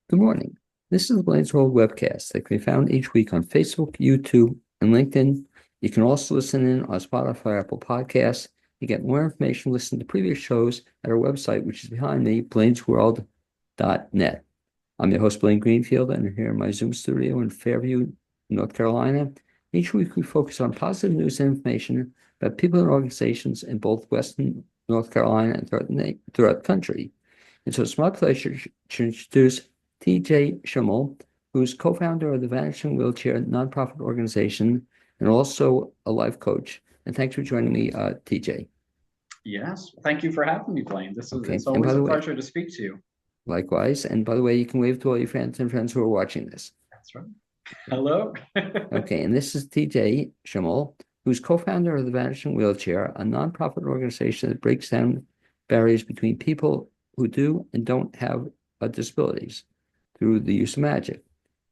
Good morning. This is the Blaine's World webcast that can be found each week on Facebook, YouTube, and LinkedIn. You can also listen in on Spotify, Apple Podcasts. You get more information, listen to previous shows at our website, which is behind me, blainesworld.net. I'm your host, Blaine Greenfield, and I'm here in my Zoom studio in Fairview, North Carolina. Each week, we focus on positive news and information about people and organizations in both Western North Carolina and throughout the country. And so it's my pleasure to introduce TJ Shimeld, who's co-founder of the Vanishing Wheelchair nonprofit organization and also a life coach. And thanks for joining me, TJ. Yes, thank you for having me, Blaine. Okay. It's And by always a the way, pleasure to speak to you. likewise. And by the way, you can wave to all your friends and friends who are watching this. That's right. Hello. Okay. And this is TJ Shimeld, who's co-founder of the Vanishing Wheelchair, a nonprofit organization that breaks down barriers between people who do and don't have disabilities through the use of magic.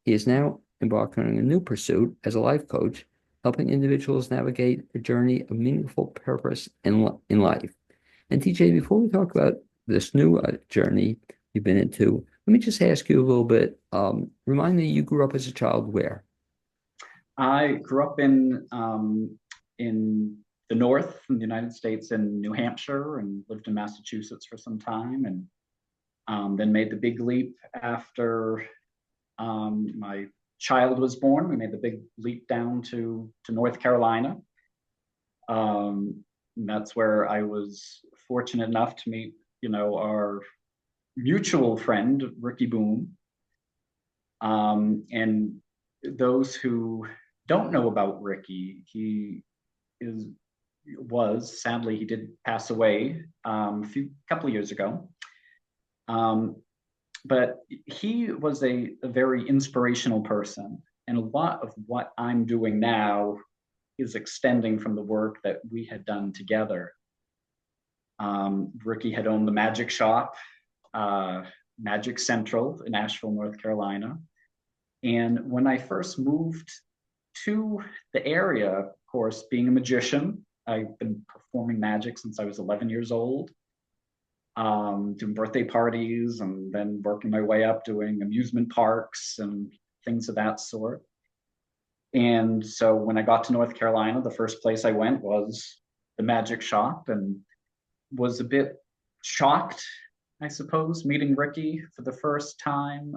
He is now embarking on a new pursuit as a life coach, helping individuals navigate a journey of meaningful purpose in life. And TJ, before we talk about this new journey you've been into, let me just ask you a little bit. Remind me, you grew up as a child where? I grew up in the north in the United States in New Hampshire and lived in Massachusetts for some time, and then made the big leap after my child was born. We made the big leap down to North Carolina. And that's where I was fortunate enough to meet, our mutual friend, Ricky Boom. And those who don't know about Ricky, is was sadly he did pass away a couple of years ago. But he was a very inspirational person, and a lot of what I'm doing now is extending from the work that we had done together. Ricky had owned the magic shop, Magic Central in Asheville, North Carolina. And when I first moved to the area, of course, being a magician, I've been performing magic since I was 11 years old, doing birthday parties and then working my way up doing amusement parks and things of that sort. And so when I got to North Carolina, the first place I went was the magic shop, and was a bit shocked, I suppose, meeting Ricky for the first time.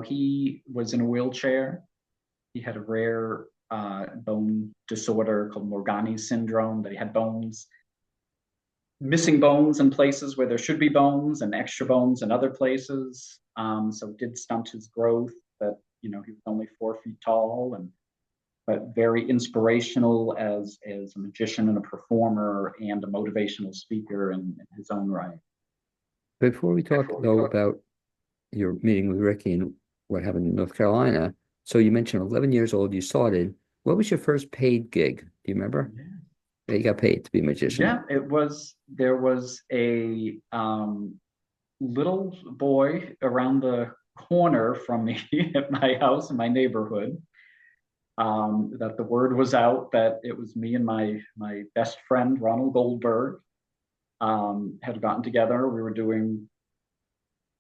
He was in a wheelchair. He had a rare bone disorder called Morgani's syndrome, that he had missing bones in places where there should be bones and extra bones in other places. So it did stunt his growth, but he was only 4 feet tall, and but very inspirational as a magician and a performer and a motivational speaker in his own right. Before we talk, though, about your meeting with Ricky and what happened in North Carolina, so you mentioned 11 years old, you started. What was your first paid gig? Do you remember? Yeah. That you got paid to be a magician? Yeah, there was a little boy around the corner from me at my house in my neighborhood, that the word was out that it was me and my best friend Ronald Goldberg, had gotten together. We were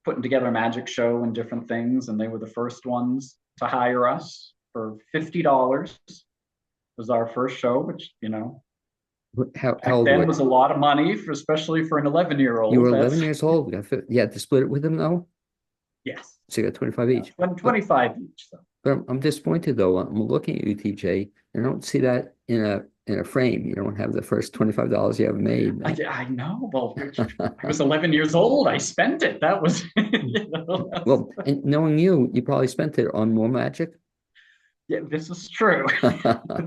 putting together a magic show and different things, and they were the first ones to hire us for $50. Was our first show, which How back old then were was a lot of money, especially for an 11-year you? old. Were That's 11 years old. You had to split it with them, though? yes, So you got 25 yeah, each. But 25 each. So. but I'm disappointed, though. I'm looking at you, TJ, and I don't see that in a frame. You don't have the first $25 you ever made. I know. Well, I was 11 years old. I spent it. That was, Well, and knowing you, you probably spent it on more magic. yeah, this is true.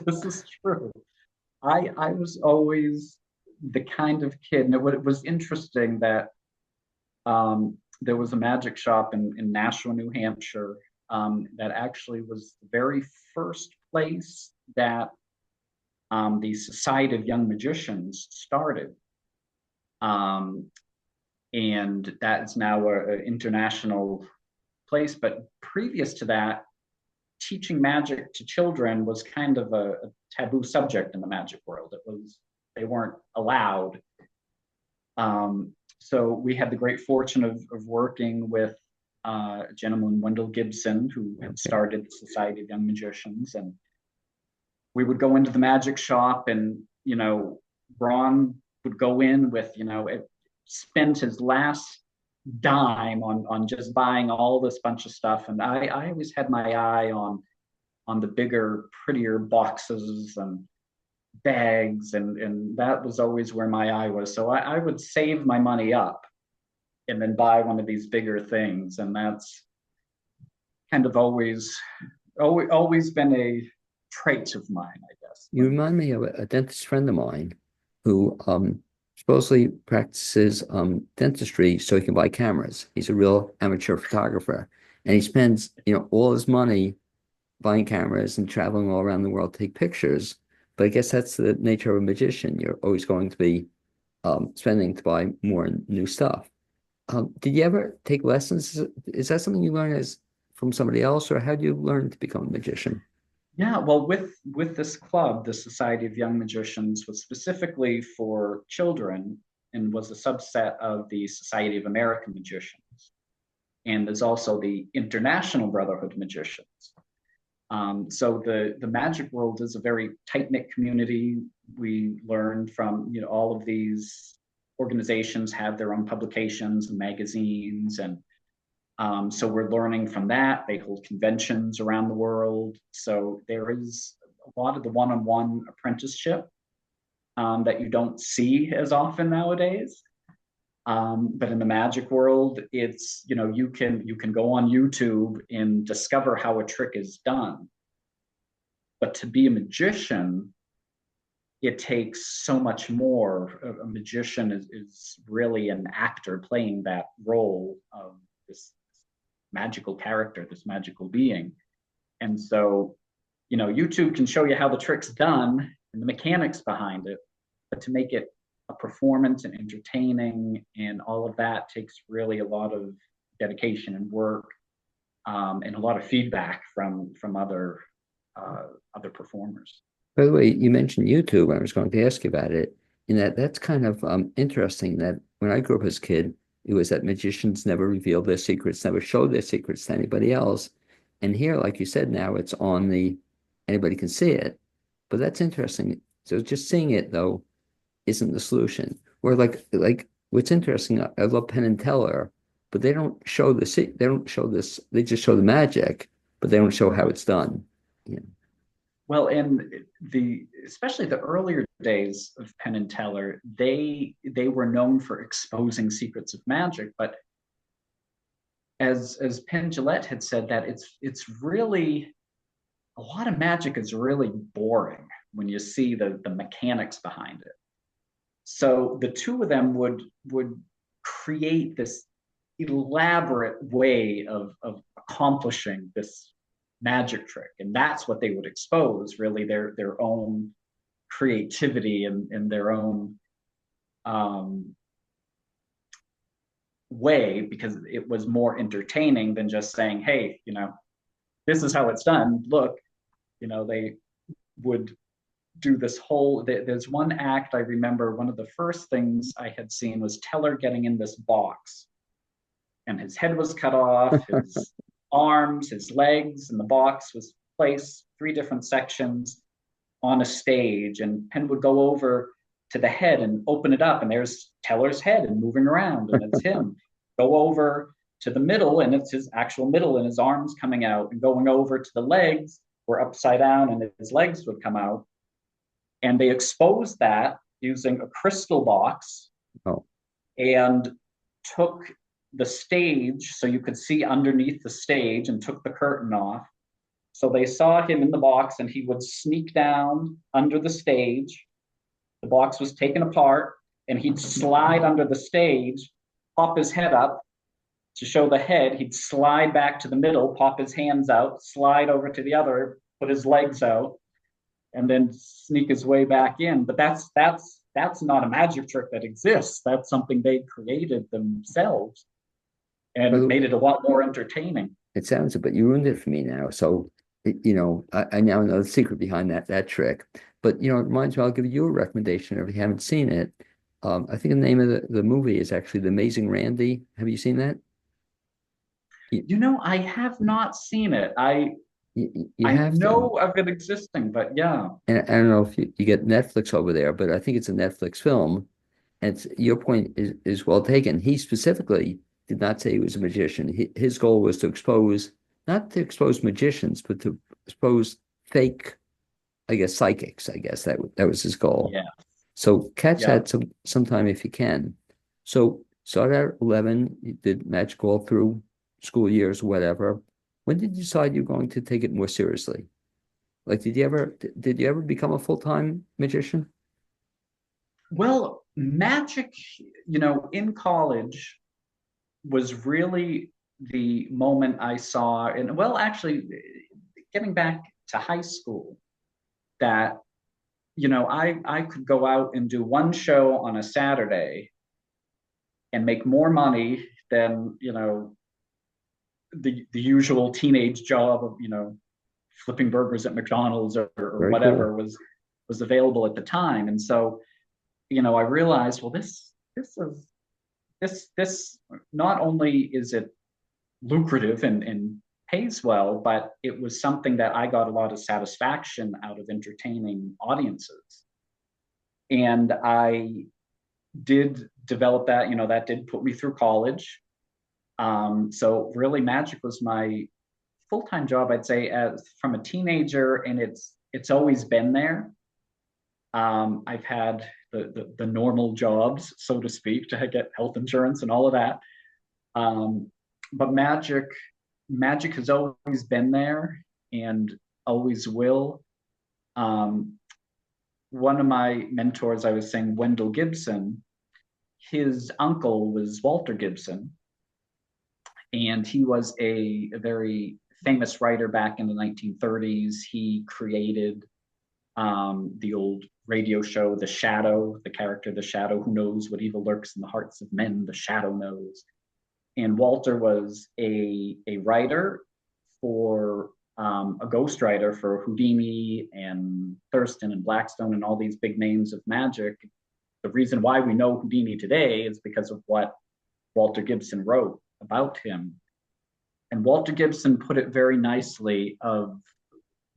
This is true. I was always the kind of kid, and it was interesting that there was a magic shop in Nashua, New Hampshire, that actually was the very first place that the Society of Young Magicians started. Um, and that is now an international place. But previous to that, teaching magic to children was kind of a taboo subject in the magic world. They weren't allowed. So we had the great fortune of working with a gentleman, Wendell Gibson, who had Okay. started the Society of Young Magicians. And we would go into the magic shop, and, Ron would go in with, spent his last dime on just buying all this bunch of stuff. And I always had my eye on the bigger, prettier boxes and bags, and that was always where my eye was. So I would save my money up and then buy one of these bigger things. And that's kind of always been a trait of mine, I guess. You remind me of a dentist friend of mine who supposedly practices dentistry so he can buy cameras. He's a real amateur photographer, and he spends, all his money buying cameras and traveling all around the world to take pictures. But I guess that's the nature of a magician. You're always going to be spending to buy more new stuff. Did you ever take lessons? Is that something you learn as from somebody else, or how do you learn to become a magician? Yeah, well, with this club, the Society of Young Magicians was specifically for children and was a subset of the Society of American Magicians, and there's also the International Brotherhood of Magicians. So the magic world is a very tight knit community. We learn from, all of these organizations have their own publications and magazines, and so we're learning from that. They hold conventions around the world. So there is a lot of the one-on-one apprenticeship that you don't see as often nowadays. But in the magic world, it's, you can go on YouTube and discover how a trick is done. But to be a magician, it takes so much more. A magician is really an actor playing that role of this magical character, this magical being. And so, YouTube can show you how the trick's done and the mechanics behind it, but to make it a performance and entertaining and all of that takes really a lot of dedication and work, and a lot of feedback from other performers. By the way, you mentioned YouTube. I was going to ask you about it. In that's kind of interesting that when I grew up as a kid, it was that magicians never revealed their secrets, never showed their secrets to anybody else. And here, like you said, now it's on anybody can see it. But that's interesting. So just seeing it though isn't the solution. Or like what's interesting, I love Penn and Teller, but they don't show this, they just show the magic, but they don't show how it's done. Yeah. Well, in the especially the earlier days of Penn and Teller, they were known for exposing secrets of magic. But as Penn Jillette had said, that it's really a lot of magic is really boring when you see the mechanics behind it. So the two of them would create this elaborate way of accomplishing this magic trick, and that's what they would expose, really their own creativity and their own um, way, because it was more entertaining than just saying, hey, this is how it's done, look. They would do this whole, there's one act I remember, one of the first things I had seen was Teller getting in this box, and his head was cut off, his arms, his legs, and the box was placed three different sections on a stage. And Penn would go over to the head and open it up, and there's Teller's head and moving around, and it's him. Go over to the middle, and it's his actual middle, and his arms coming out, and going over to the legs were upside down, and his legs would come out. And they exposed that using a crystal box, Oh, and took the stage so you could see underneath the stage, and took the curtain off. So they saw him in the box, and he would sneak down under the stage. The box was taken apart, and he'd slide under the stage, pop his head up to show the head. He'd slide back to the middle, pop his hands out, slide over to the other, put his legs out, and then sneak his way back in. But that's not a magic trick that exists. That's something they created themselves, and by it the made it a lot more entertaining. it sounds it, but you ruined it for me now. So, I now know the secret behind that trick. But it reminds me, I'll give you a recommendation if you haven't seen it. I think the name of the movie is actually The Amazing Randy. Have you seen that? You, I have not seen it. I you I have to. know of it existing, but yeah. And I don't know if you get Netflix over there, but I think it's a Netflix film. And your point is well taken. He specifically did not say he was a magician. His goal was to expose, not to expose magicians, but to expose fake, I guess, psychics. I guess that was his goal. Yeah. So catch Yeah. that sometime if you can. So started at 11, you did magic all through school years, whatever. When did you decide you're going to take it more seriously? Like, did you ever become a full-time magician? Well, magic, in college was really the moment I saw, and well, actually, getting back to high school, that, I could go out and do one show on a Saturday and make more money than, the usual teenage job of, flipping burgers at McDonald's or Very cool. whatever was available at the time. And so, I realized, well, this not only is it lucrative and pays well, but it was something that I got a lot of satisfaction out of entertaining audiences. And I did develop that, that did put me through college. So really magic was my full-time job, I'd say, as from a teenager, and it's always been there. I've had the normal jobs, so to speak, to get health insurance and all of that. Um, but magic has always been there and always will. Um, One of my mentors, I was saying, Wendell Gibson, his uncle was Walter Gibson, and he was a very famous writer back in the 1930s. He created the old radio show, The Shadow, the character, The Shadow, who knows what evil lurks in the hearts of men, the Shadow knows. And Walter was a writer for a ghostwriter for Houdini and Thurston and Blackstone and all these big names of magic. The reason why we know Houdini today is because of what Walter Gibson wrote about him. And Walter Gibson put it very nicely of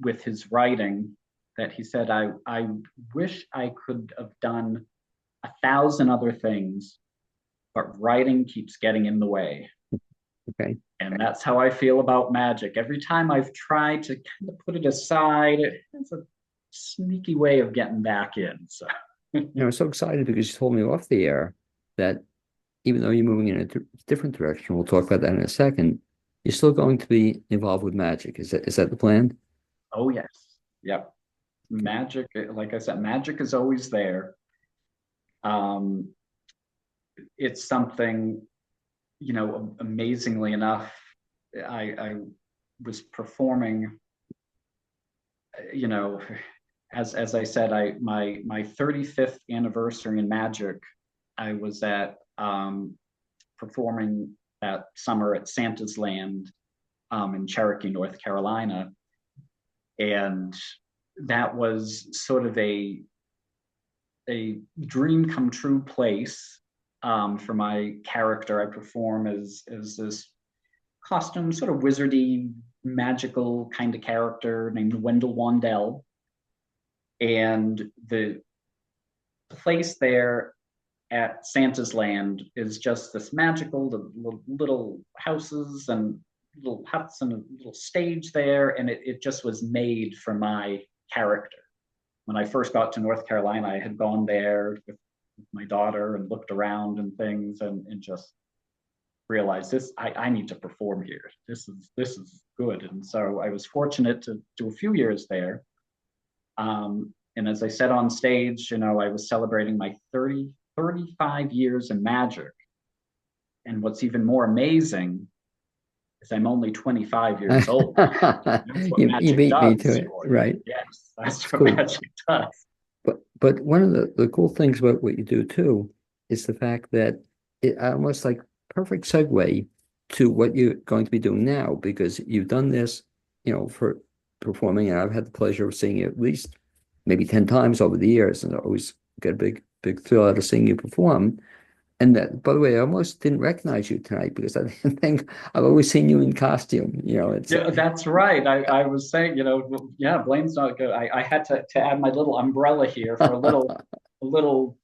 with his writing that he said, I wish I could have done 1,000 other things, but writing keeps getting in the way. Okay. And that's how I feel about magic. Every time I've tried to kind of put it aside, it's a sneaky way of getting back in. So, I'm so excited because you told me off the air that even though you're moving in a different direction, we'll talk about that in a second, you're still going to be involved with magic. Is that the plan? oh, yes. Yep. Magic, like I said, magic is always there. Um, it's something, amazingly enough, I was performing, you know, as I said, my 35th anniversary in magic, I was at performing that summer at Santa's Land in Cherokee, North Carolina. And that was sort of a dream come true place for my character. I perform as this costume, sort of wizardy, magical kind of character named Wendell Wandell. And the place there at Santa's Land is just this magical, the little houses and little huts and a little stage there. And it just was made for my character. When I first got to North Carolina, I had gone there with my daughter and looked around and things and just realized I need to perform here. This is good. And so I was fortunate to do a few years there. And as I said on stage, I was celebrating my 35 years in magic. And what's even more amazing is I'm only 25 years old. That's what You magic beat me to does it, for you. right? Yes, that's It's what cool. magic does. But one of the cool things about what you do too is the fact that it almost like perfect segue to what you're going to be doing now because you've done this, for performing, and I've had the pleasure of seeing you at least maybe 10 times over the years, and I always get a big thrill out of seeing you perform. And that, by the way, I almost didn't recognize you tonight because I didn't think I've always seen you in costume. It's Yeah, that's right. I was saying, yeah, Blaine's not good. I had to add my little umbrella here for a little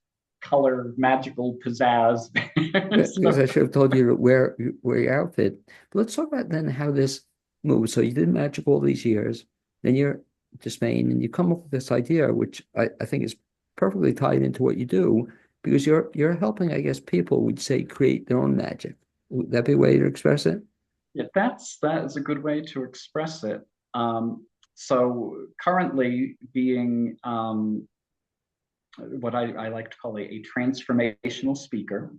color magical pizzazz. because So, I should have told you to wear your outfit. But let's talk about then how this moves. So you did magic all these years, then you're to Spain, and you come up with this idea, which I think is perfectly tied into what you do, because you're helping, I guess, people would say create their own magic. Would that be a way to express it? yeah, that is a good way to express it. So currently being what I like to call a transformational speaker.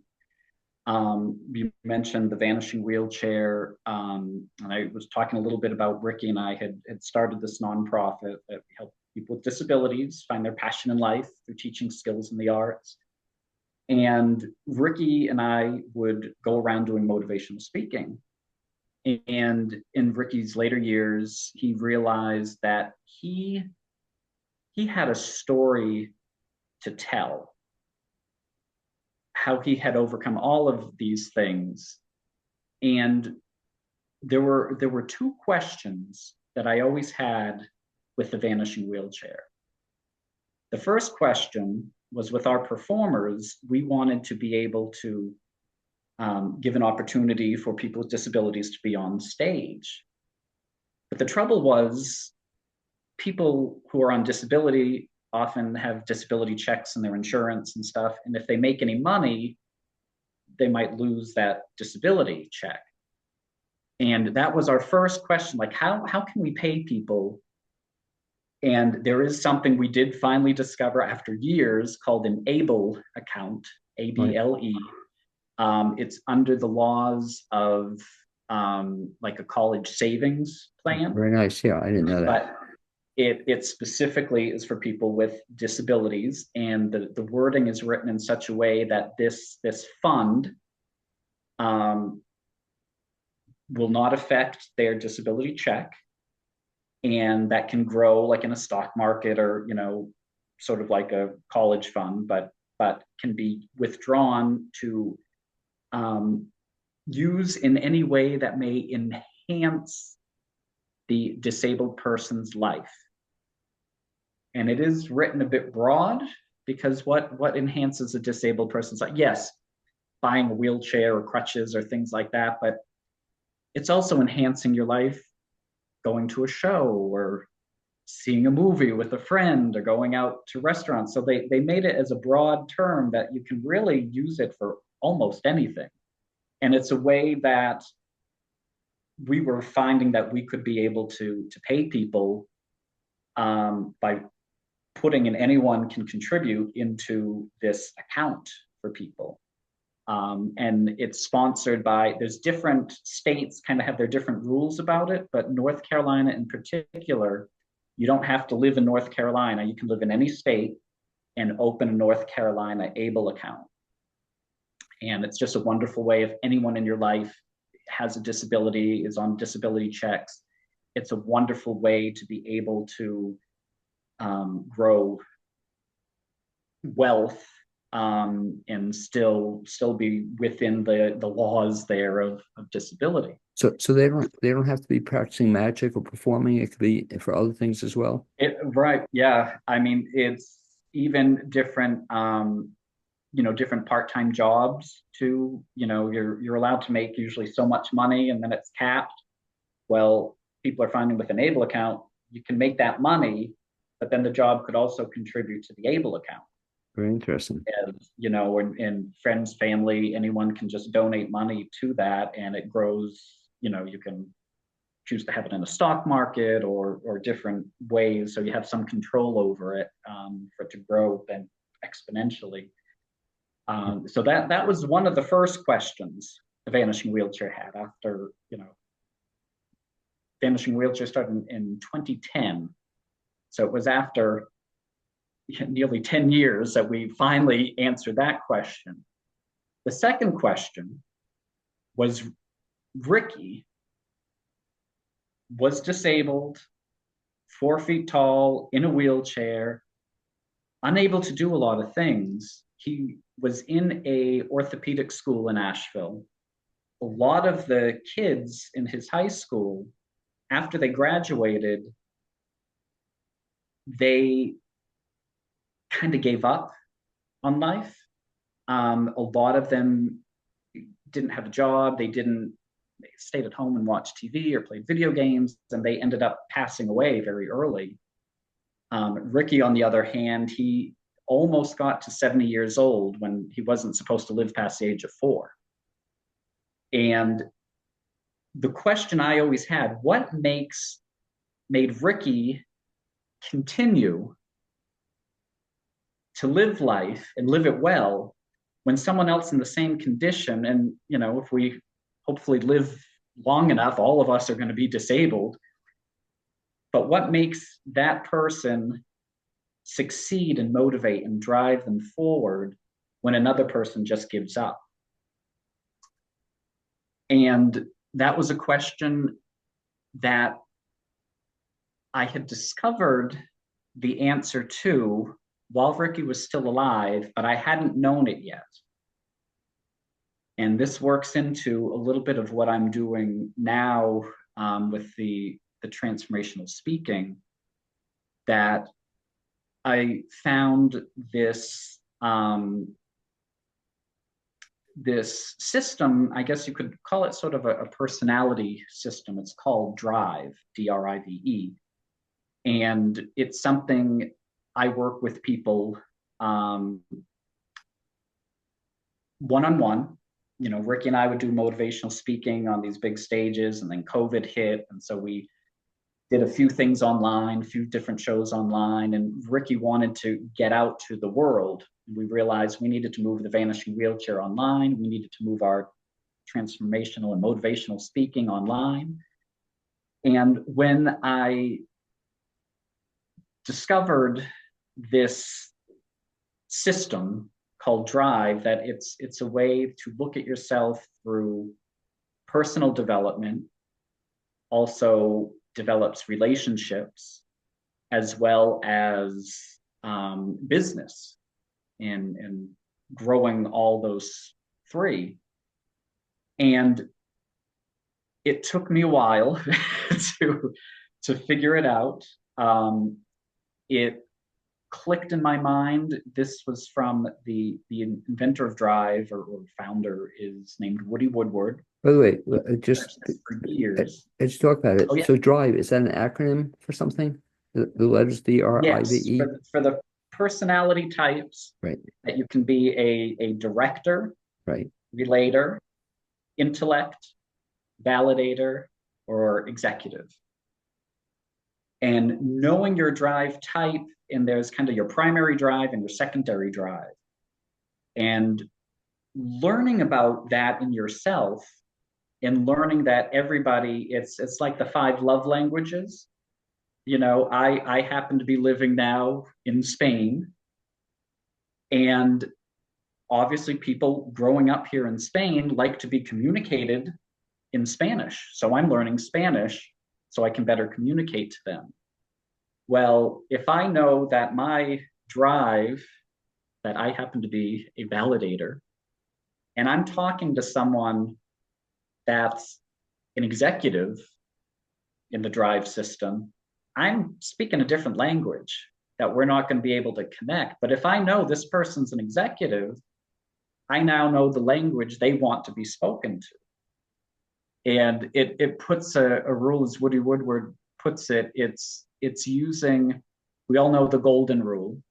You mentioned the Vanishing wheelchair, and I was talking a little bit about Ricky and I had started this nonprofit that help people with disabilities find their passion in life through teaching skills in the arts. And Ricky and I would go around doing motivational speaking. And in Ricky's later years, he realized that he had a story to tell, how he had overcome all of these things. And there were two questions that I always had with the Vanishing wheelchair. The first question was, with our performers, we wanted to be able to give an opportunity for people with disabilities to be on stage. But the trouble was, people who are on disability often have disability checks in their insurance and stuff. And if they make any money, they might lose that disability check. And that was our first question, like how can we pay people? And there is something we did finally discover after years called an ABLE account, Right. ABLE. It's under the laws of like a college savings plan, Very nice. Yeah, I didn't know that. but it specifically is for people with disabilities. And the wording is written in such a way that this fund um, will not affect their disability check, and that can grow like in a stock market, or sort of like a college fund, but can be withdrawn to use in any way that may enhance the disabled person's life. And it is written a bit broad, because what enhances a disabled person's life? Yes, buying a wheelchair or crutches or things like that, but it's also enhancing your life going to a show or seeing a movie with a friend or going out to restaurants. So they made it as a broad term that you can really use it for almost anything. And it's a way that we were finding that we could be able to pay people by putting in anyone can contribute into this account for people. And it's sponsored by, there's different states kind of have their different rules about it, but North Carolina in particular, you don't have to live in North Carolina. You can live in any state and open a North Carolina ABLE account. And it's just a wonderful way, if anyone in your life has a disability, is on disability checks, it's a wonderful way to be able to grow wealth, and still be within the laws there of disability. So they don't have to be practicing magic or performing. It could be for other things as well. Right, yeah. I mean, it's even different, different part-time jobs too. You're allowed to make usually so much money, and then it's capped. Well, people are finding with an ABLE account, you can make that money, but then the job could also contribute to the ABLE account. Very interesting. And friends, family, anyone can just donate money to that, and it grows. You can choose to have it in a stock market or different ways, so you have some control over it, for it to grow then exponentially. So that was one of the first questions the Vanishing Wheelchair had after, Vanishing Wheelchair started in 2010. So it was after nearly 10 years that we finally answered that question. The second question was, Ricky was disabled, 4 feet tall, in a wheelchair, unable to do a lot of things, he was in a orthopedic school in Asheville. A lot of the kids in his high school, after they graduated, they kind of gave up on life. A lot of them didn't have a job. They stayed at home and watched TV or played video games, and they ended up passing away very early. Ricky, on the other hand, he almost got to 70 years old when he wasn't supposed to live past the age of 4. And the question I always had, what made Ricky continue to live life and live it well when someone else in the same condition, and if we hopefully live long enough, all of us are going to be disabled, but what makes that person succeed and motivate and drive them forward when another person just gives up? And that was a question that I had discovered the answer to while Ricky was still alive, but I hadn't known it yet. And this works into a little bit of what I'm doing now with the transformational speaking, that I found this this system. I guess you could call it sort of a personality system. It's called Drive, DRIVE. And it's something I work with people one-on-one. Ricky and I would do motivational speaking on these big stages, and then COVID hit. And so we did a few things online, a few different shows online, and Ricky wanted to get out to the world. We realized we needed to move the Vanishing wheelchair online. We needed to move our transformational and motivational speaking online. And when I discovered this system called Drive, that it's a way to look at yourself through personal development, also develops relationships, as well as business, and growing all those 3. And it took me a while to figure it out. It clicked in my mind. This was from the inventor of Drive, or founder, is named Woody Woodward. By the way, just for years. Let's talk about it. Oh, yeah. So Drive, is that an acronym for something? The letters DRIVE? Yes, for the personality types, right, that you can be a director, right, relator, intellect, validator, or executive. And knowing your drive type, and there's kind of your primary drive and your secondary drive, and learning about that in yourself, and learning that everybody, it's like the 5 love languages. I happen to be living now in Spain, and obviously people growing up here in Spain like to be communicated in Spanish. So I'm learning Spanish so I can better communicate to them. Well, if I know that my drive, that I happen to be a validator, and I'm talking to someone that's an executive in the drive system, I'm speaking a different language that we're not going to be able to connect. But if I know this person's an executive, I now know the language they want to be spoken to. And it puts a rule, as Woody Woodward puts it, it's using, we all know the golden rule,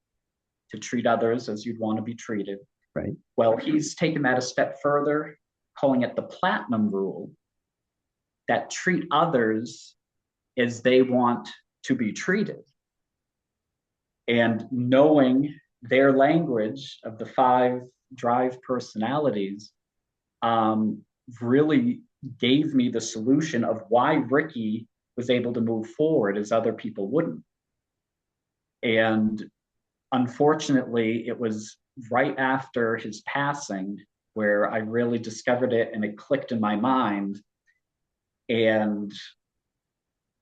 to treat others as you'd want to be treated. right. Well, he's taken that a step further, calling it the platinum rule, that treat others as they want to be treated. And knowing their language of the 5 drive personalities really gave me the solution of why Ricky was able to move forward as other people wouldn't. And unfortunately, it was right after his passing where I really discovered it, and it clicked in my mind, and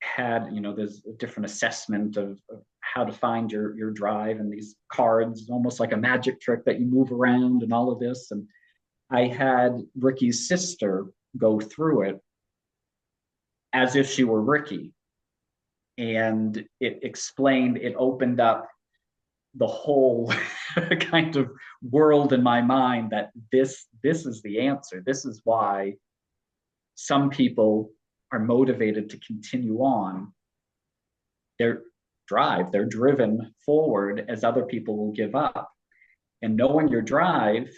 had, there's a different assessment of how to find your drive and these cards, almost like a magic trick that you move around and all of this. And I had Ricky's sister go through it as if she were Ricky. And it explained, it opened up the whole kind of world in my mind that this is the answer. This is why some people are motivated to continue on their drive. They're driven forward as other people will give up. And knowing your drive,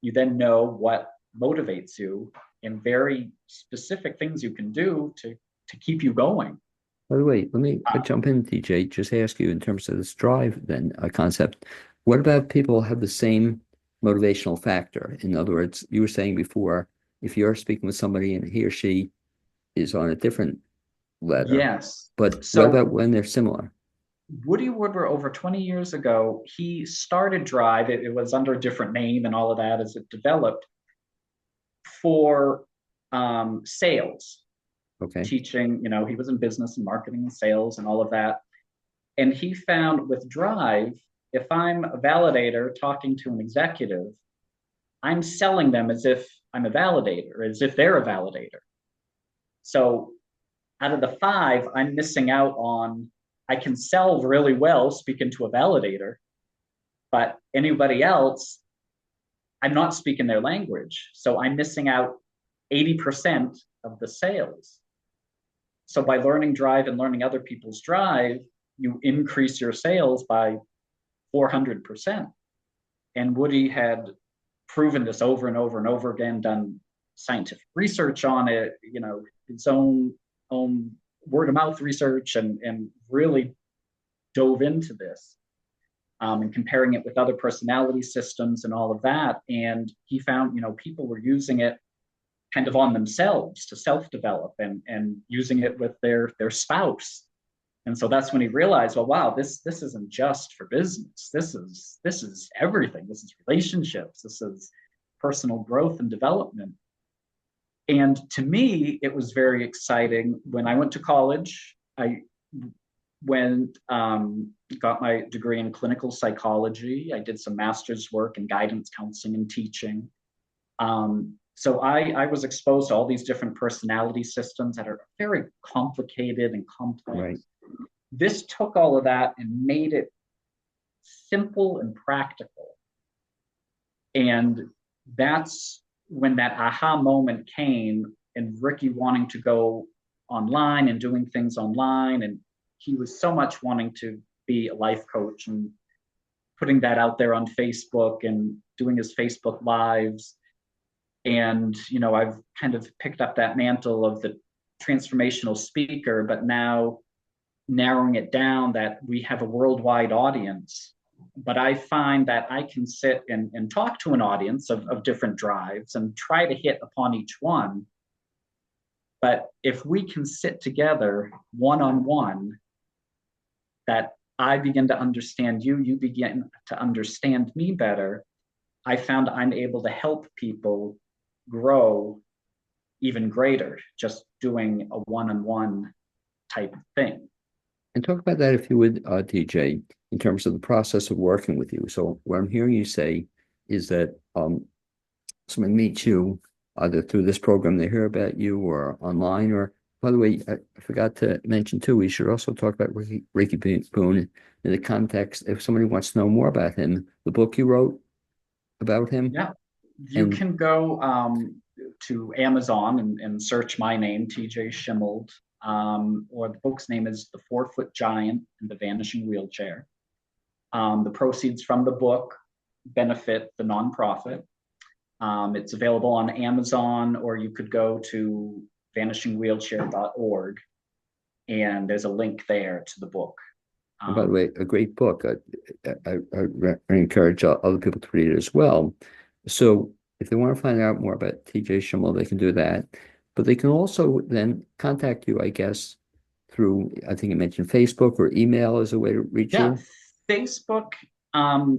you then know what motivates you and very specific things you can do to keep you going. By the way, let me jump in, DJ, just ask you in terms of this drive then concept. What about people who have the same motivational factor? In other words, you were saying before, if you're speaking with somebody and he or she is on a different letter, Yes. but what So about when they're similar? Woody Woodward, over 20 years ago, he started Drive. It was under a different name and all of that as it developed for sales, Okay. teaching. He was in business and marketing and sales and all of that. And he found with Drive, if I'm a validator talking to an executive, I'm selling them as if I'm a validator, as if they're a validator. So out of the five, I'm missing out on, I can sell really well speaking to a validator, but anybody else, I'm not speaking their language. So I'm missing out 80% of the sales. So by learning Drive and learning other people's Drive, you increase your sales by 400%. And Woody had proven this over and over and over again, done scientific research on it, his own word of mouth research, and really dove into this and comparing it with other personality systems and all of that. And he found, people were using it kind of on themselves to self-develop and using it with their spouse. And so that's when he realized, well, wow, this isn't just for business. This is everything. This is relationships. This is personal growth and development. And to me, it was very exciting. When I went to college, I got my degree in clinical psychology. I did some master's work in guidance counseling and teaching. So I was exposed to all these different personality systems that are very complicated and complex. Right. This took all of that and made it simple and practical. And that's when that aha moment came, and Ricky wanting to go online and doing things online. And he was so much wanting to be a life coach and putting that out there on Facebook and doing his Facebook lives. And, I've kind of picked up that mantle of the transformational speaker, but now narrowing it down that we have a worldwide audience. But I find that I can sit and talk to an audience of different drives and try to hit upon each one. But if we can sit together one-on-one, that I begin to understand you, you begin to understand me better, I found I'm able to help people grow even greater, just doing a one-on-one type of thing. And talk about that, if you would, DJ, in terms of the process of working with you. So what I'm hearing you say is that someone meets you either through this program, they hear about you, or online. Or, by the way, I forgot to mention too, we should also talk about Ricky Boone in the context, if somebody wants to know more about him, the book you wrote about him. Yeah, you can go to Amazon and search my name, TJ Shimeld. Or the book's name is The 4-Foot Giant and the Vanishing Wheelchair. The proceeds from the book benefit the nonprofit. It's available on Amazon, or you could go to vanishingwheelchair.org, and there's a link there to the book. By the way, a great book. I encourage other people to read it as well. So if they want to find out more about TJ Shimeld, they can do that. But they can also then contact you, I guess, through, I think you mentioned Facebook, or email as a way to reach you. Facebook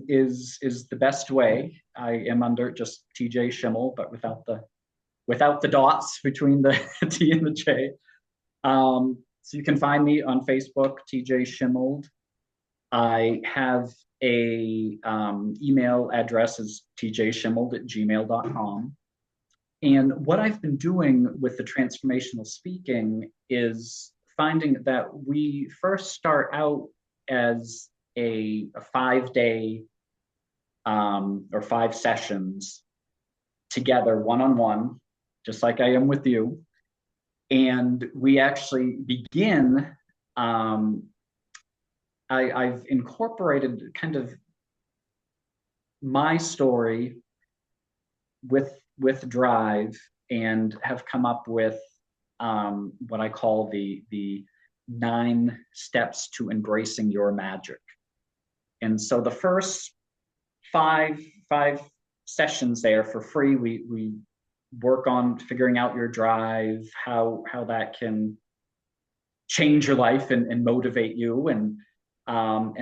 is the best way. I am under just TJ Shimeld, but without the dots between the T and the J. So you can find me on Facebook, TJ Shimeld. I have a email address is tjshimeld@gmail.com. And what I've been doing with the transformational speaking is finding that we first start out as a 5 day or 5 sessions together, one on one, just like I am with you. And we actually begin. I've incorporated kind of my story with Drive and have come up with what I call the 9 steps to embracing your magic. And so the first five sessions there for free, we work on figuring out your drive, how that can change your life and motivate you, and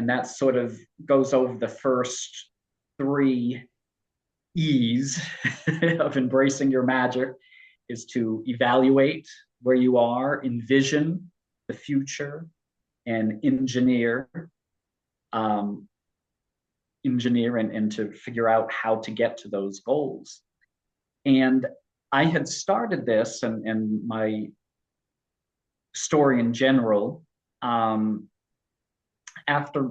that sort of goes over the first 3 E's of embracing your magic is to evaluate where you are, envision the future, and um, engineer and to figure out how to get to those goals. And I had started this and my story in general after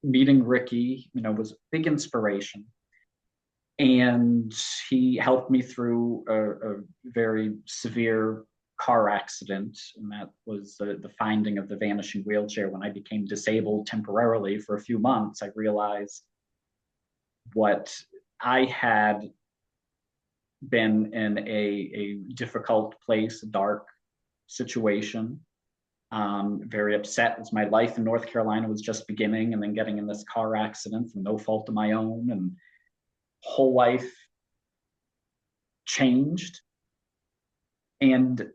meeting Ricky, was a big inspiration. And he helped me through a very severe car accident. And that was the finding of the vanishing wheelchair. When I became disabled temporarily for a few months, I realized what I had been in a difficult place, a dark situation. Very upset as my life in North Carolina was just beginning, and then getting in this car accident from no fault of my own, and whole life changed. And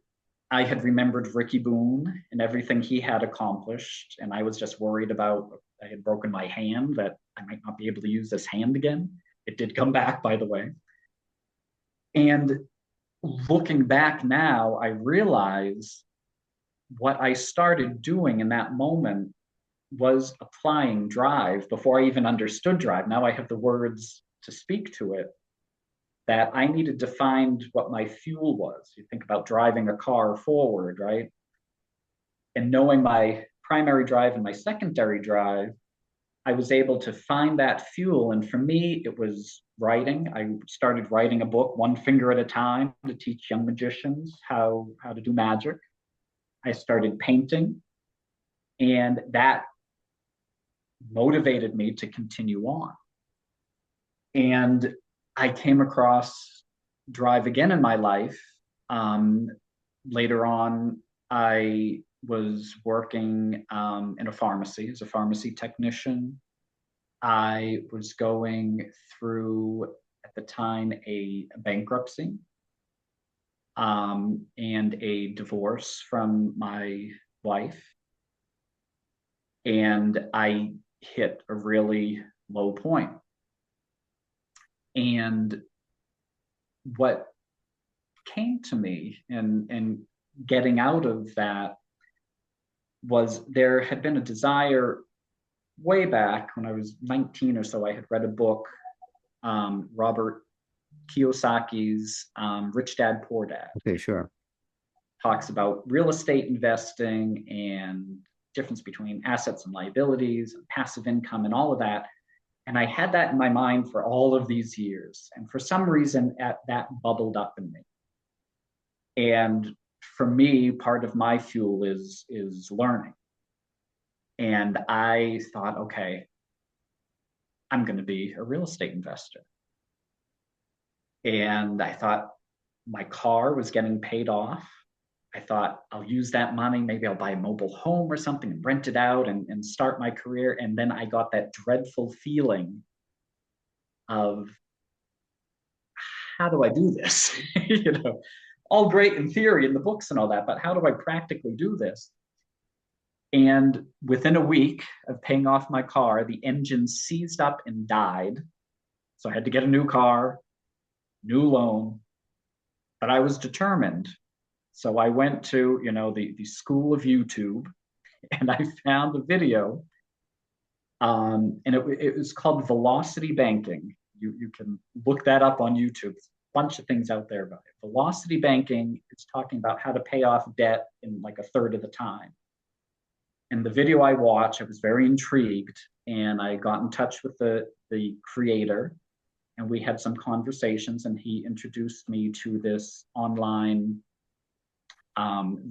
I had remembered Ricky Boone and everything he had accomplished, and I was just worried about, I had broken my hand, that I might not be able to use this hand again. It did come back, by the way. And looking back now, I realize what I started doing in that moment was applying Drive before I even understood Drive. Now I have the words to speak to it, that I needed to find what my fuel was. You think about driving a car forward, right? And knowing my primary drive and my secondary drive, I was able to find that fuel. And for me, it was writing. I started writing a book, one finger at a time, to teach young magicians how to do magic. I started painting, and that motivated me to continue on. And I came across Drive again in my life. Later on, I was working in a pharmacy as a pharmacy technician. I was going through, at the time, a bankruptcy and a divorce from my wife. And I hit a really low point. And what came to me and getting out of that was, there had been a desire way back when I was 19 or so. I had read a book, Robert Kiyosaki's Rich Dad, Poor Dad. Okay, sure. Talks about real estate investing and difference between assets and liabilities and passive income and all of that. And I had that in my mind for all of these years. And for some reason, that bubbled up in me. And for me, part of my fuel is learning. And I thought, okay, I'm going to be a real estate investor. And I thought, my car was getting paid off. I thought, I'll use that money. Maybe I'll buy a mobile home or something and rent it out and start my career. And then I got that dreadful feeling of, how do I do this? All great in theory in the books and all that, but how do I practically do this? And within a week of paying off my car, the engine seized up and died. So I had to get a new car, new loan, but I was determined. So I went to, the school of YouTube, and I found a video And it was called Velocity Banking. You can look that up on YouTube. There's a bunch of things out there about it. Velocity Banking is talking about how to pay off debt in like a third of the time. And the video I watched, I was very intrigued, and I got in touch with the creator, and we had some conversations, and he introduced me to this online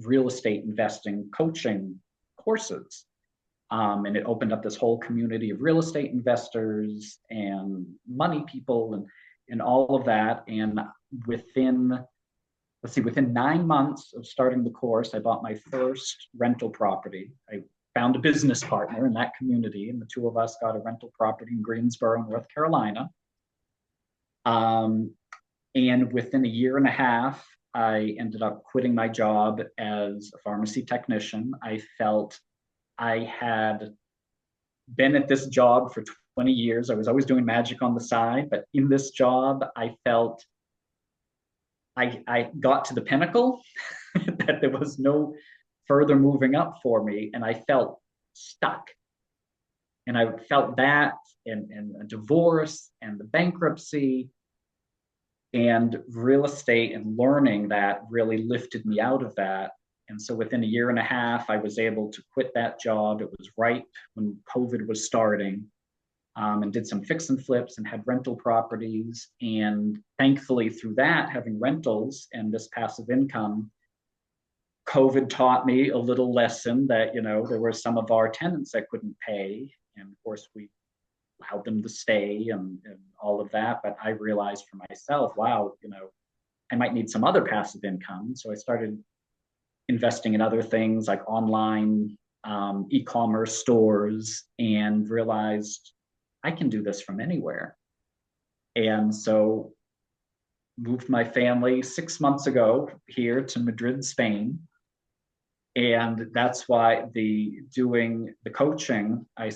real estate investing coaching courses. And it opened up this whole community of real estate investors and money people and all of that. And within, within 9 months of starting the course, I bought my first rental property. I found a business partner in that community, and the two of us got a rental property in Greensboro, North Carolina. And within a year and a half, I ended up quitting my job as a pharmacy technician. I felt I had been at this job for 20 years. I was always doing magic on the side, but in this job, I felt I got to the pinnacle, that there was no further moving up for me, and I felt stuck. And I felt that, and a divorce and the bankruptcy and real estate and learning that really lifted me out of that. And so within a year and a half, I was able to quit that job. It was right when COVID was starting, and did some fix and flips and had rental properties. And thankfully, through that, having rentals and this passive income, COVID taught me a little lesson that, there were some of our tenants that couldn't pay. And of course, we allowed them to stay and all of that. But I realized for myself, wow, I might need some other passive income. So I started investing in other things like online e-commerce stores, and realized I can do this from anywhere. And so moved my family 6 months ago here to Madrid, Spain. And that's why doing the coaching, I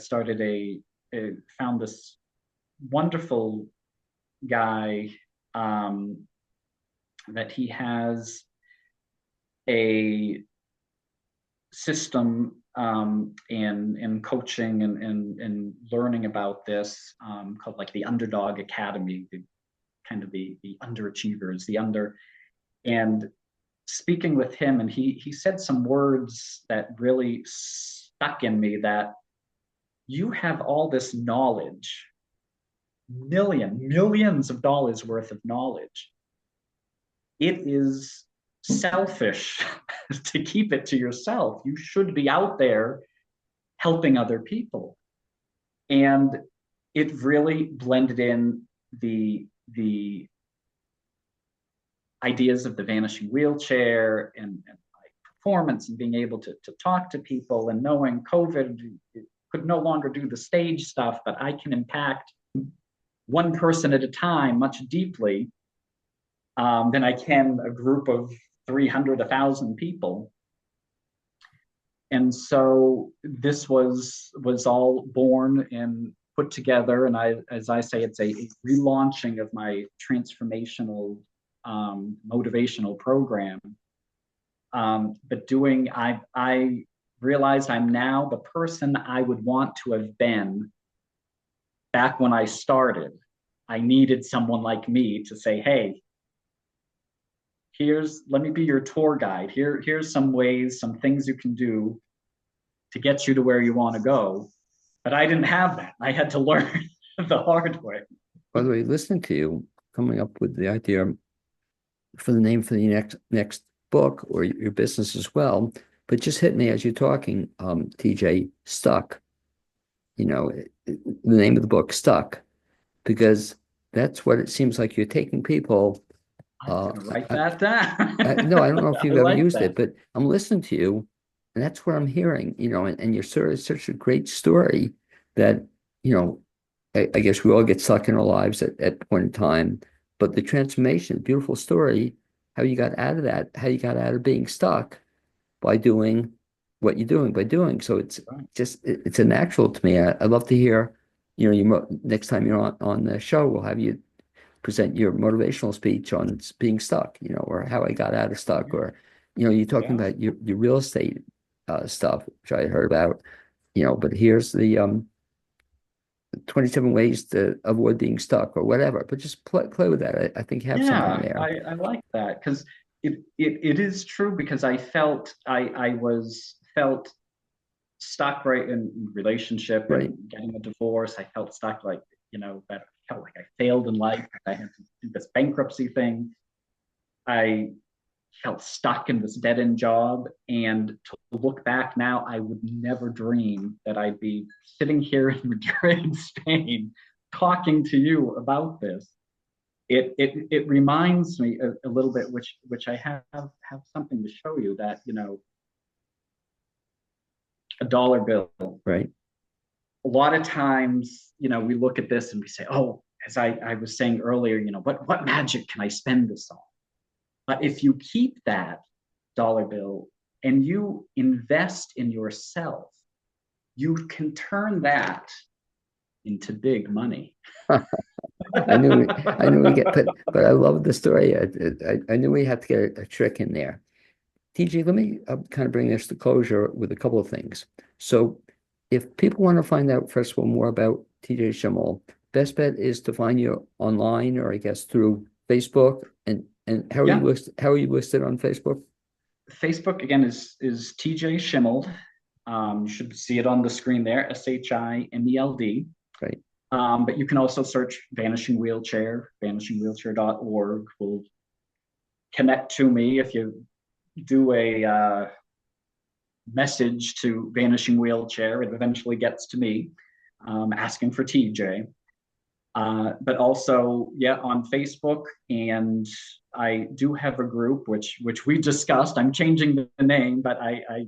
found this wonderful guy, that he has a system in coaching and learning about this, called like the Underdog Academy, the underachievers, and speaking with him, and he said some words that really stuck in me, that you have all this knowledge, millions of dollars worth of knowledge. It is selfish to keep it to yourself. You should be out there helping other people. And it really blended in the ideas of the vanishing wheelchair and like performance, and being able to talk to people, and knowing COVID could no longer do the stage stuff, but I can impact one person at a time much deeply, than I can a group of 300, 1,000 people. And so this was all born and put together. And as I say, it's a relaunching of my transformational, motivational program. But I realized I'm now the person I would want to have been back when I started. I needed someone like me to say, hey, let me be your tour guide. Here's some ways, some things you can do to get you to where you want to go. But I didn't have that. I had to learn the hard way. By the way, listening to you, coming up with the idea for the name for the next book or your business as well, but just hit me as you're talking, TJ, Stuck. The name of the book, Stuck, because that's what it seems like. You're taking people. I'm gonna write that down. No, I don't know if you've ever used that. it, but I'm listening to you, and that's what I'm hearing. And you're sort of such a great story that I guess we all get stuck in our lives at point in time. But the transformation, beautiful story, how you got out of that, how you got out of being stuck by doing what you're doing, by doing. So it's it's a natural to me. I love to hear, next time you're on the show, we'll have you present your motivational speech on being stuck, or how I got out of stuck, or, you're talking about your real estate stuff, which I heard about, but here's the 27 ways to avoid being stuck or whatever, but just play with that. I think you have something Yeah, there. I like that because it is true because I was felt stuck right in relationship Right. and getting a divorce. I felt stuck like, that I felt like I failed in life. I had to do this bankruptcy thing. I felt stuck in this dead end job. And to look back now, I would never dream that I'd be sitting here in Madrid, Spain, talking to you about this. It reminds me a little bit, which I have something to show you that, a dollar bill. Right. A lot of times, we look at this and we say, oh, as I was saying earlier, what magic can I spend this on? But if you keep that dollar bill and you invest in yourself, you can turn that into big money. I knew we get, but I love the story. I knew we had to get a trick in there. TJ, let me kind of bring this to closure with a couple of things. So, if people want to find out, first of all, more about TJ Shimeld, best bet is to find you online, or I guess through Facebook. And Yeah, how are you listed on Facebook? Facebook again is TJ Shimeld. You should see it on the screen there, Shimeld. Right. But you can also search Vanishing Wheelchair, vanishingwheelchair.org will connect to me if you do a message to Vanishing Wheelchair. It eventually gets to me asking for TJ. But also, yeah, on Facebook, and I do have a group which we discussed. I'm changing the name, but I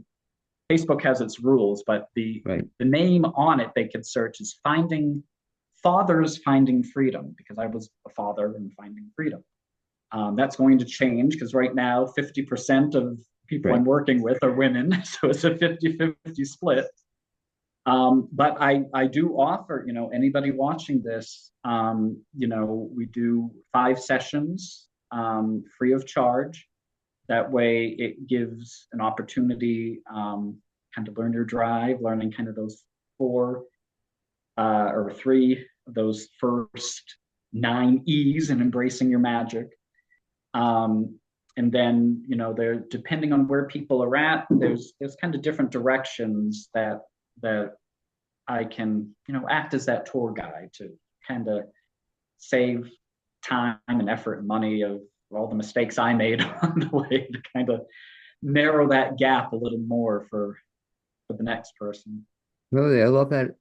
Facebook has its rules, but Right. the name on it they could search is Finding Freedom, because I was a father and finding freedom. That's going to change because right now 50% of people I'm Right. working with are women, so it's a 50-50 split. But I do offer, anybody watching this, we do 5 sessions free of charge. That way it gives an opportunity kind of learn your drive, learning kind of those four or three of those first 9 E's and embracing your magic. And then, there, depending on where people are at, there's kind of different directions that I can, act as that tour guide to kind of save time and effort and money of all the mistakes I made on the way to kind of narrow that gap a little more for the next person. Really, I love that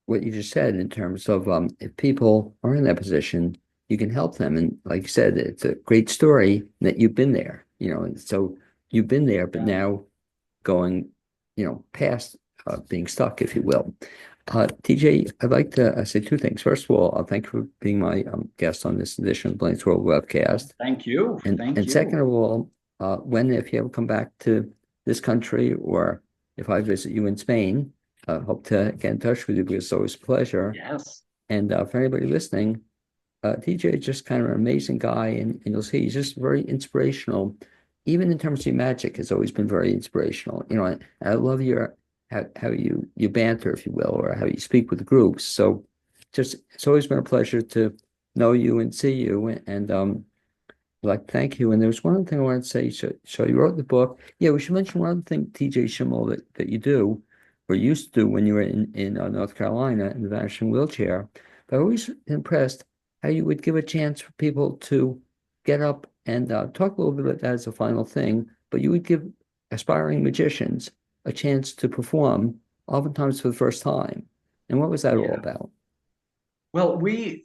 what you just said in terms of if people are in that position, you can help them. And like you said, it's a great story that you've been there, and so you've been there, but Yeah. now going, past being stuck, if you will. TJ, I'd like to say two things. First of all, thank you for being my guest on this edition of Blaine's World webcast. Thank you. Thank And second you. of all, if you ever come back to this country, or if I visit you in Spain, I hope to get in touch with you because it's always a pleasure. Yes. And for anybody listening, TJ is just kind of an amazing guy, and you'll see he's just very inspirational. Even in terms of your magic, has always been very inspirational. I love your how you banter, if you will, or how you speak with the groups. So, just it's always been a pleasure to know you and see you, and like, thank you. And there was one other thing I wanted to say. So you wrote the book. Yeah, we should mention one other thing, TJ Shimeld, that you do, or used to do when you were in North Carolina in the Vanishing Wheelchair. But I was impressed how you would give a chance for people to get up and talk a little bit about that as a final thing. But you would give aspiring magicians a chance to perform, oftentimes for the first time. And what was that all Yeah. about? Well, we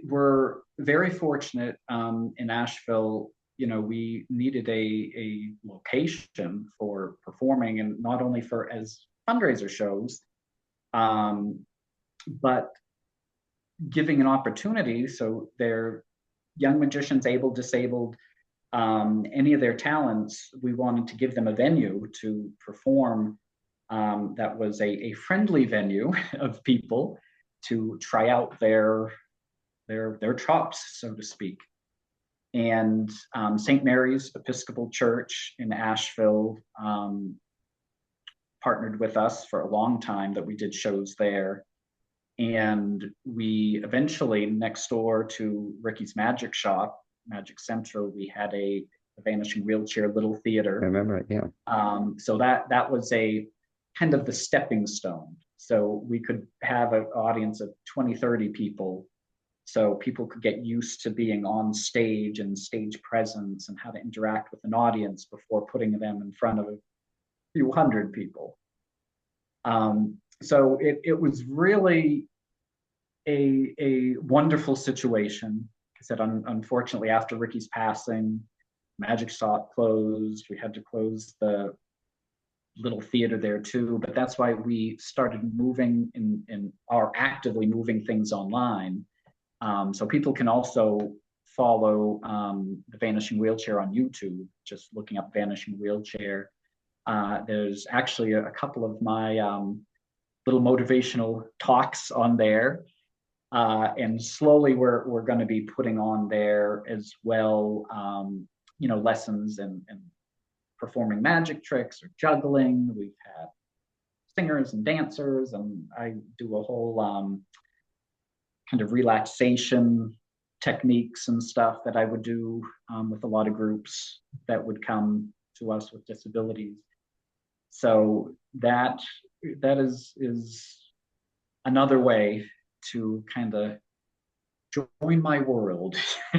were very fortunate in Asheville. We needed a location for performing, and not only for as fundraiser shows, um, but giving an opportunity so they're young magicians, able, disabled, any of their talents. We wanted to give them a venue to perform that was a friendly venue of people to try out their chops, so to speak. And St. Mary's Episcopal Church in Asheville partnered with us for a long time that we did shows there. And we eventually, next door to Ricky's Magic Shop, Magic Central, we had a Vanishing Wheelchair Little I Theater. remember it. Yeah. So that was a kind of the stepping stone. So we could have an audience of 20, 30 people. So people could get used to being on stage and stage presence and how to interact with an audience before putting them in front of a few hundred people. So it was really a wonderful situation. Like I said, unfortunately, after Ricky's passing, Magic Shop closed. We had to close the little theater there too. But that's why we started moving and are actively moving things online. So people can also follow the Vanishing Wheelchair on YouTube, just looking up Vanishing Wheelchair. There's actually a couple of my little motivational talks on there. And slowly we're going to be putting on there as well, lessons and performing magic tricks or juggling. We've had singers and dancers, and I do a whole kind of relaxation techniques and stuff that I would do with a lot of groups that would come to us with disabilities. So that is another way to kind of join my world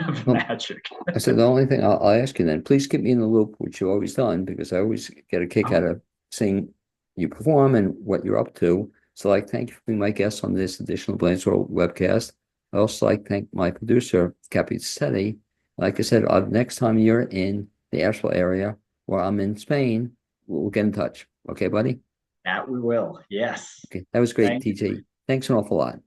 of magic. I said the only thing I'll ask you then, please keep me in the loop, which you've always done, because I always get a kick out of seeing you perform and what you're up to. So like, thank you for being my guest on this additional BLAINESWORLD webcast. I also like to thank my producer, Capizetti. Like I said, next time you're in the Asheville area or I'm in Spain, we'll get in touch. Okay, buddy? That we will. Yes. Okay, that was great, Thank you. TJ. Thanks an awful lot.